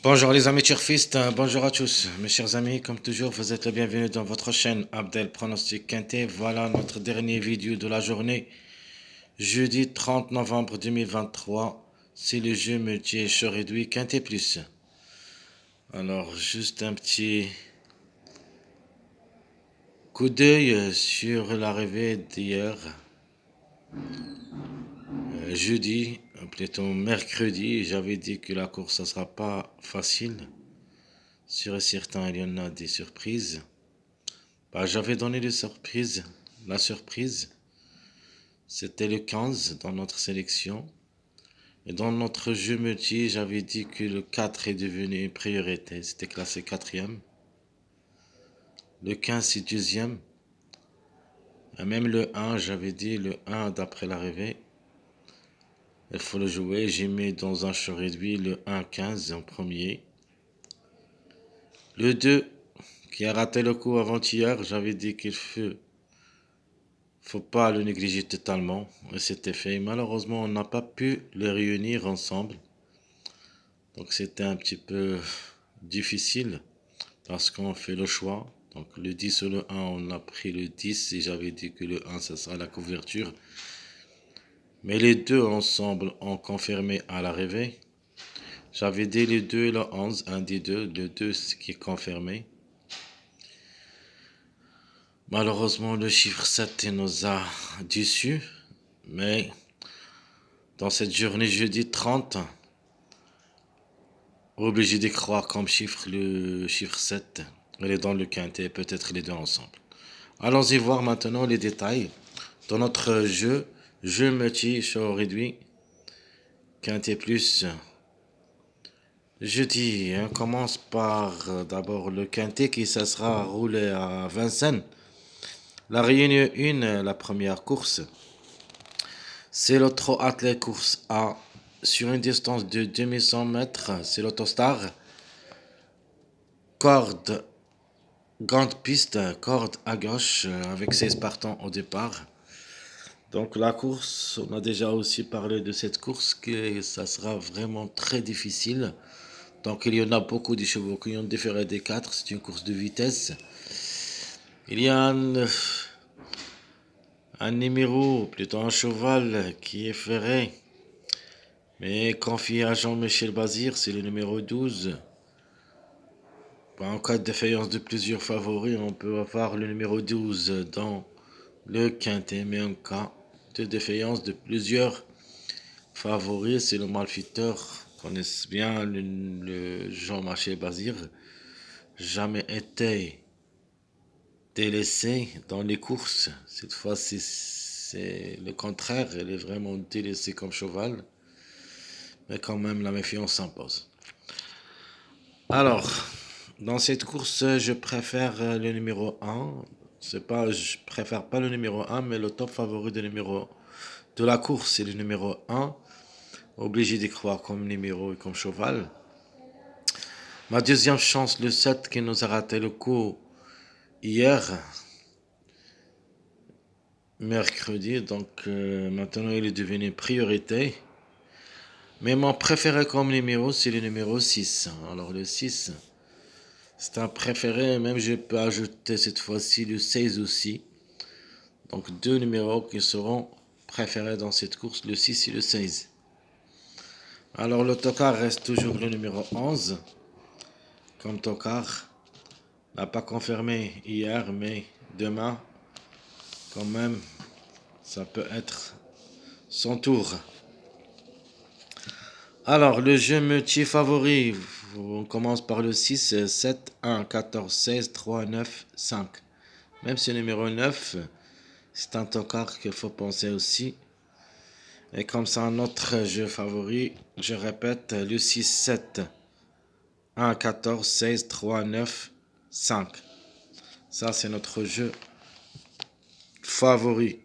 Bonjour les amis turfistes, bonjour à tous. Mes chers amis, comme toujours, vous êtes les bienvenus dans votre chaîne Abdel Pronostic Quintet. Voilà notre dernier vidéo de la journée. Jeudi 30 novembre 2023, c'est le jeu multi jeu réduit Quintet Plus. Alors, juste un petit coup d'œil sur l'arrivée d'hier, jeudi, plutôt mercredi. J'avais dit que la course, ça sera pas facile. Sur certains, il y en a des surprises. J'avais donné la surprise, c'était le 15 dans notre sélection. Et dans notre jeu multi, j'avais dit que le 4 est devenu une priorité. C'était classé quatrième. Le 15 c'est deuxième. Et même le 1, j'avais dit le 1 d'après l'arrivée. Il faut le jouer. J'ai mis dans un choix réduit le 1-15 en premier. Le 2, qui a raté le coup avant-hier, j'avais dit qu'il faut pas le négliger totalement. Et c'était fait. Malheureusement, on n'a pas pu les réunir ensemble. Donc c'était un petit peu difficile parce qu'on fait le choix. Donc le 10 ou le 1, on a pris le 10 et j'avais dit que le 1, ça sera la couverture. Mais les deux ensemble ont confirmé à l'arrivée. J'avais dit les deux et le 11, un des deux, le 2 ce qui est confirmé. Malheureusement, le chiffre 7 nous a déçus. Mais dans cette journée jeudi 30, obligé d'y croire comme chiffre le chiffre 7. Elle est dans le quintet, peut-être les deux ensemble. Allons-y voir maintenant les détails. Dans notre jeu multi show réduit, quintet plus. Jeudi, on commence par d'abord le quintet qui ça sera roulé à Vincennes. La réunion 1, la première course, c'est l'auto athlète course A sur une distance de 2100 mètres. C'est l'autostar. Corde, grande piste, corde à gauche avec 16 partants au départ. Donc la course, on a déjà aussi parlé de cette course que ça sera vraiment très difficile. Donc il y en a beaucoup de chevaux qui ont différé des 4, c'est une course de vitesse. Il y a un numéro, plutôt un cheval qui est ferré, mais confié à Jean-Michel Bazir, c'est le numéro 12. En cas de défaillance de plusieurs favoris, on peut avoir le numéro 12 dans le quintet, mais en cas de défaillance de plusieurs favoris, c'est le malfiteur. Connaissent bien le Jean-Michel Bazir. Jamais été délaissé dans les courses. Cette fois, c'est le contraire. Il est vraiment délaissé comme cheval. Mais quand même, la méfiance s'impose. Alors, dans cette course, je préfère le numéro 1. Je préfère pas le numéro 1, mais le top favori de la course, c'est le numéro 1. Obligé d'y croire comme numéro et comme cheval. Ma deuxième chance, le 7 qui nous a raté le coup hier, mercredi. Donc maintenant, il est devenu priorité. Mais mon préféré comme numéro, c'est le numéro 6. Alors le 6, c'est un préféré. Même je peux ajouter cette fois-ci le 16 aussi. Donc deux numéros qui seront préférés dans cette course, le 6 et le 16. Alors le tocard reste toujours le numéro 11. Comme tocard, n'a pas confirmé hier, mais demain, quand même, ça peut être son tour. Alors, le jeu multi favori, on commence par le 6, 7, 1, 14, 16, 3, 9, 5. Même ce numéro 9, c'est un tocard qu'il faut penser aussi. Et comme c'est un autre jeu favori, je répète, le 6, 7, 1, 14, 16, 3, 9, 5. Ça, c'est notre jeu favori.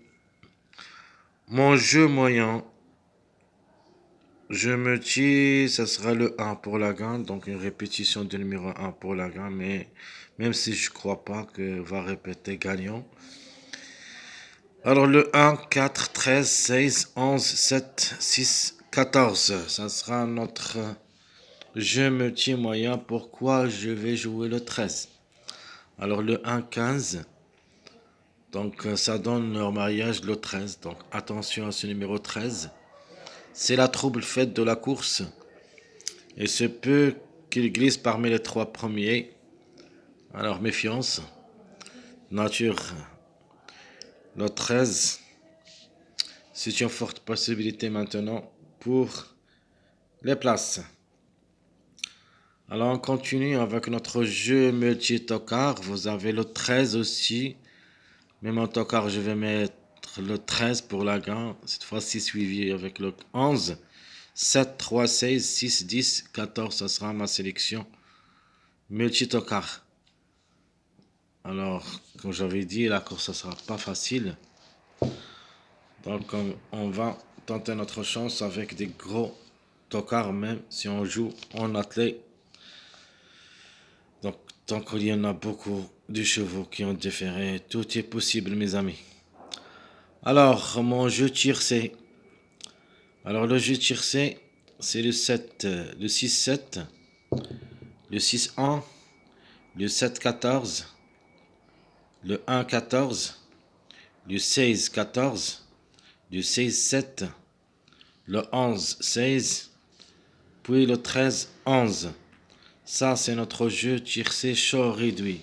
Mon jeu moyen, je me dis, ça sera le 1 pour la gagne, donc une répétition du numéro 1 pour la gagne, mais même si je crois pas que va répéter gagnant. Alors le 1, 4, 13, 16, 11, 7, 6, 14, ça sera notre je me tiens moyen. Pourquoi je vais jouer le 13? Alors le 1, 15. Donc ça donne leur mariage le 13. Donc attention à ce numéro 13. C'est la trouble faite de la course. Et se peut qu'il glisse parmi les 3 premiers. Alors méfiance. Nature, le 13. C'est une forte possibilité maintenant pour les places. Alors on continue avec notre jeu multi-tocard. Vous avez le 13 aussi. Même en tocard, je vais mettre le 13 pour la gagne. Cette fois-ci suivi avec le 11. 7, 3, 16, 6, 10, 14. Ça sera ma sélection multi-tocard. Alors, comme j'avais dit, la course, ça sera pas facile. Donc, on va tenter notre chance avec des gros tocards, même si on joue en athlète. Donc, tant qu'il y en a beaucoup de chevaux qui ont différé, tout est possible, mes amis. Alors, mon jeu tiercé. Alors, le jeu tiercé, c'est le 7, le 6-7, le 6-1, le 7-14, le 1-14, le 16-14, le 16-7, le 11-16, puis le 13-11. Ça, c'est notre jeu tiercé chaud réduit.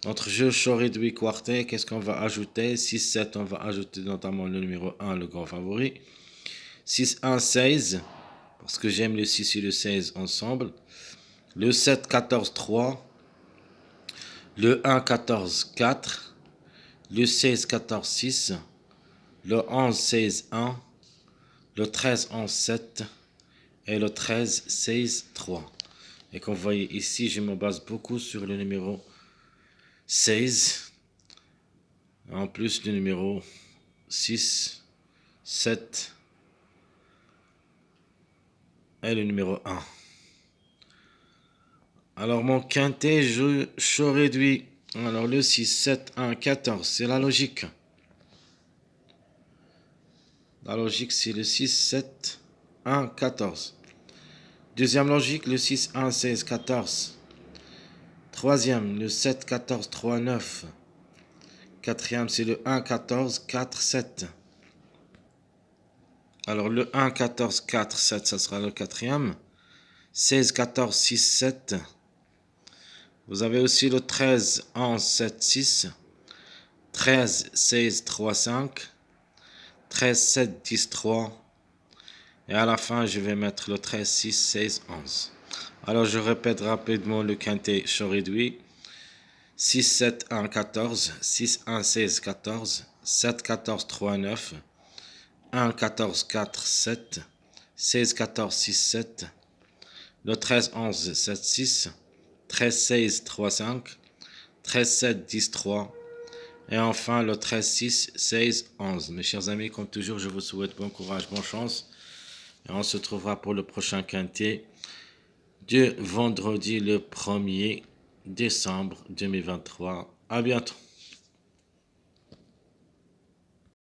Notre jeu chaud réduit quartet, qu'est-ce qu'on va ajouter? 6-7, on va ajouter notamment le numéro 1, le grand favori. 6-1-16, parce que j'aime le 6 et le 16 ensemble. Le 7-14-3, le 1-14-4, le 16-14-6, le 11-16-1, le 13-11-7 et le 13-16-3. Et comme vous voyez ici, je me base beaucoup sur le numéro 16, en plus du numéro 6, 7 et le numéro 1. Alors mon quintet, je réduit. Alors le 6, 7, 1, 14, c'est la logique. La logique, c'est le 6, 7, 1, 14. Deuxième logique, le 6, 1, 16, 14. Troisième, le 7, 14, 3, 9. Quatrième, c'est le 1, 14, 4, 7. Alors le 1, 14, 4, 7, ça sera le quatrième. 16, 14, 6, 7. Vous avez aussi le 13, 11, 7, 6. 13, 16, 3, 5. 13, 7, 10, 3. Et à la fin, je vais mettre le 13, 6, 16, 11. Alors je répète rapidement le quintet chaud réduit. 6, 7, 1, 14. 6, 1, 16, 14. 7, 14, 3, 9. 1, 14, 4, 7. 16, 14, 6, 7. Le 13, 11, 7, 6. 13, 16, 3, 5. 13, 7, 10, 3. Et enfin le 13, 6, 16, 11. Mes chers amis, comme toujours, je vous souhaite bon courage, bonne chance. Et on se trouvera pour le prochain quintet de vendredi le 1er décembre 2023. À bientôt.